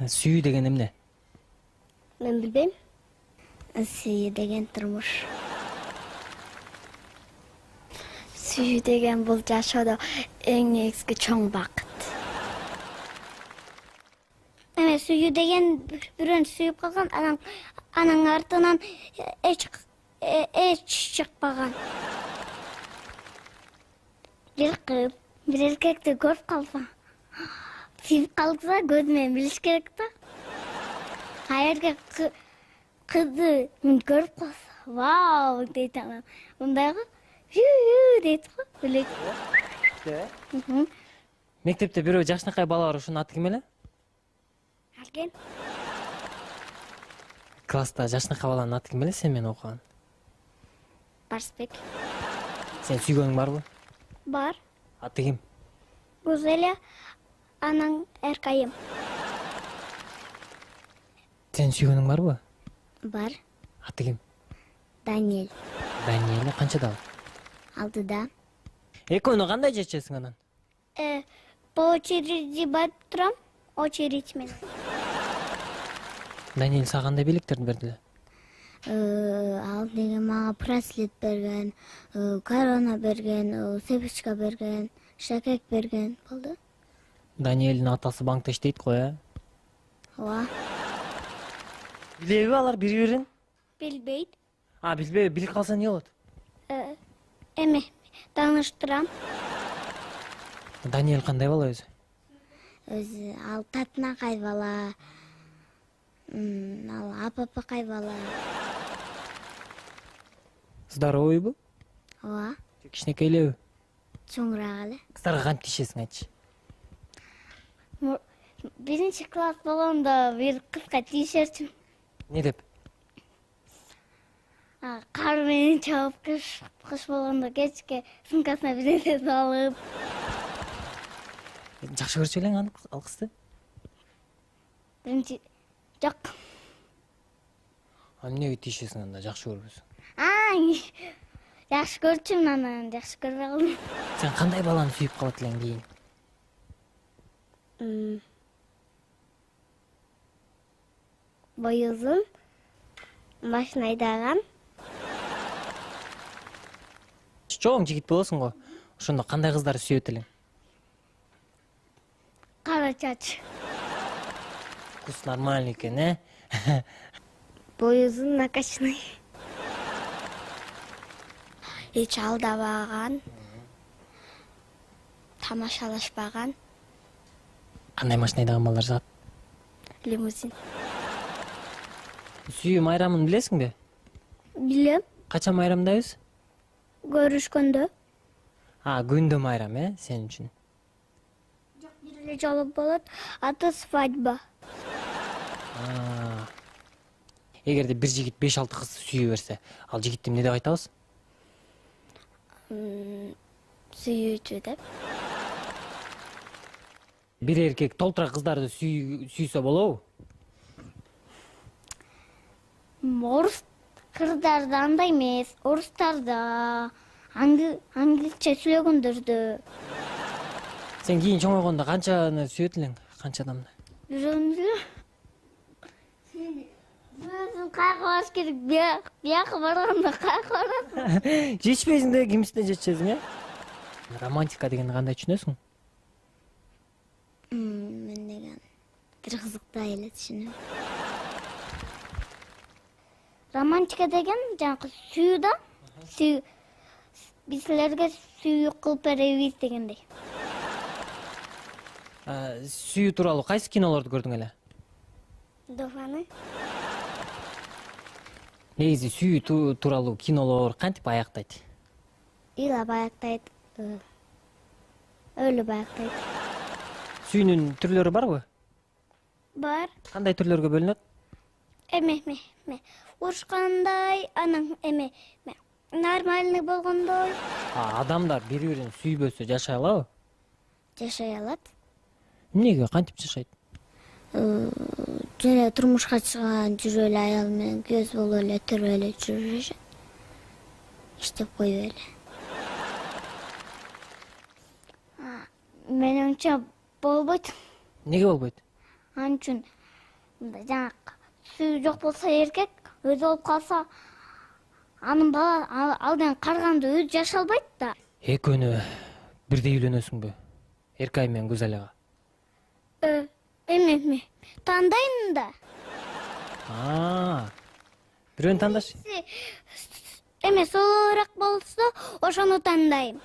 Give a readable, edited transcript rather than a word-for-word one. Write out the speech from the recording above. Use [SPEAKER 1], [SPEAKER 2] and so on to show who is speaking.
[SPEAKER 1] Сүйүү деген эмне?
[SPEAKER 2] Мен билбейм. Сүйүү деген турмуш. Сүйүү деген бул жашоодо эң негизги чоң бакыт. Эме сүйүү деген бирөөнү сүйүп калган, анын артынан эч чыкпаган. Бир кыз, бир эркекти көрүп калса, сүйүп калса көзү менен билиш керек да. Эгерде кызды көрүп калса, вау дейт анан. Мындайгы дейт го, билет.
[SPEAKER 1] Мектепте бирөө жакшынакай бала бар, ошонун аты ким эле?
[SPEAKER 2] Алген.
[SPEAKER 1] Класста жакшынакай баланын аты ким эле сен менен окуган?
[SPEAKER 2] Барсбек.
[SPEAKER 1] Сен сүйгөнүң барбы?
[SPEAKER 2] Бар.
[SPEAKER 1] Аты ким?
[SPEAKER 2] Гузеля, анан эркайым.
[SPEAKER 1] Сен сүйгөнүң барбы?
[SPEAKER 2] Бар.
[SPEAKER 1] Аты ким?
[SPEAKER 2] Даниэль.
[SPEAKER 1] Даниэль канчада ал?
[SPEAKER 2] Алдыда.
[SPEAKER 1] Экөөнү кандай жашайсың анан?
[SPEAKER 2] По очереди барып турам, очередь менен.
[SPEAKER 1] Даниэль сага кандай белектерди берди эле?
[SPEAKER 2] Ал деген мага браслет берген, корона берген, цепочка берген, шакек берген болду.
[SPEAKER 1] Даниэльдин атасы банкта иштейт го,
[SPEAKER 2] Ооба.
[SPEAKER 1] Билеби алар бири-бирин?
[SPEAKER 2] Билбейт.
[SPEAKER 1] Билбейби, билип калса эмне болот?
[SPEAKER 2] Эме, тааныштырам.
[SPEAKER 1] Даниэль кандай бала өзү?
[SPEAKER 2] Ал татынакай бала. Ал апапакай бала.
[SPEAKER 1] Здоровыйбы?
[SPEAKER 2] Ооба.
[SPEAKER 1] Кичинекейлеби?
[SPEAKER 2] Чоңураак эле.
[SPEAKER 1] Кыздарга кантип тиешесиң, айтчы?
[SPEAKER 2] Биринчи класс болгондо бир кызга тиешерчүмүн.
[SPEAKER 1] Не деп?
[SPEAKER 2] Кар менен чабып, кыш болгондо кечке сумкасына бир нерсе салып.
[SPEAKER 1] Жакшы көрчү элең ал кызды?
[SPEAKER 2] Биринчи жок.
[SPEAKER 1] Эмнеге тиешесиң анда, жакшы көрбөсүң?
[SPEAKER 2] Жакшы көрчүмүн, анан жакшы көрбөй калдым.
[SPEAKER 1] Сен кандай баланы сүйүп калат элең кийин?
[SPEAKER 2] Бою узун, машина айдаган.
[SPEAKER 1] Чоң жигит болосуң го. Ошондо кандай кыздарды сүйөт элең?
[SPEAKER 2] Кара чач.
[SPEAKER 1] Вкус нормальный экен,
[SPEAKER 2] Бою узун, накачанный. Эч алдабаган. Тамашалашпаган.
[SPEAKER 1] Кандай машина айдаган балдар жагат?
[SPEAKER 2] Лимузин.
[SPEAKER 1] Сүйүү майрамын билесиңби?
[SPEAKER 2] Билем.
[SPEAKER 1] Качан майрамдайбыз?
[SPEAKER 2] Көрүшкөндө.
[SPEAKER 1] Күндө майрам, сен үчүн?
[SPEAKER 2] Жок, бир эле жолу болот. Аты свадьба.
[SPEAKER 1] Эгерде бир жигит 5-6 кызды сүйө берсе, ал жигитти эмне деп айтабыз?
[SPEAKER 2] Сүйүүчү деп.
[SPEAKER 1] Бир эркек толтура кыздарды сүйсө болобу?
[SPEAKER 2] Орус кыздарды андай эмес, орустарда, англисче сүйлөгөндөрдө.
[SPEAKER 1] Сен кийин чоңойгондо канчаны сүйөт элең? Канча адамды?
[SPEAKER 2] Бирөөнү. Өзүң кайга барыш керек, бияка барганда кайга барасың?
[SPEAKER 1] Жетишпейсиң да кимисине жетишесиң, Романтика дегенди кандай түшүнөсүң?
[SPEAKER 2] Мен деген бир кызыктай эле түшүнөм. Романтика деген жанакы сүйүү да. Биз силерге сүйүү кылып беребиз дегендей.
[SPEAKER 1] Сүйүү тууралуу кайсы кинолорду көрдүң эле?
[SPEAKER 2] Дофаны.
[SPEAKER 1] Негизи сүйүү тууралуу кинолор кантип аяктайт?
[SPEAKER 2] Ыйлап аяктайт, өлүп аяктайт.
[SPEAKER 1] Сүйүүнүн түрлөрү барбы?
[SPEAKER 2] Бар.
[SPEAKER 1] Кандай түрлөргө бөлүнөт?
[SPEAKER 2] Эме, урушкандай, анан нормальный болгондой.
[SPEAKER 1] Адамдар бири-бирин сүйбөсө жашай алабы?
[SPEAKER 2] Жашай алат.
[SPEAKER 1] Эмнеге, кантип жашайт?
[SPEAKER 2] Жана турмушка чыган, жүрө эле аял менен көз болуп эле, туруп эле жүрүшөт. Иштеп коюп эле. Менимче болбойт.
[SPEAKER 1] Неге болбойт?
[SPEAKER 2] Анчын мындай жанагы сүйүү жок болсо эркек өзү болуп калса анын бала алдан карганда өзү жашай албайт да.
[SPEAKER 1] Экөөнү бирдей үйлөнөсүңбү? Эркай менен Гүзалияга.
[SPEAKER 2] Эме тандайм да.
[SPEAKER 1] Бирөөнү тандаш.
[SPEAKER 2] Эме солураак болсо ошону тандайм.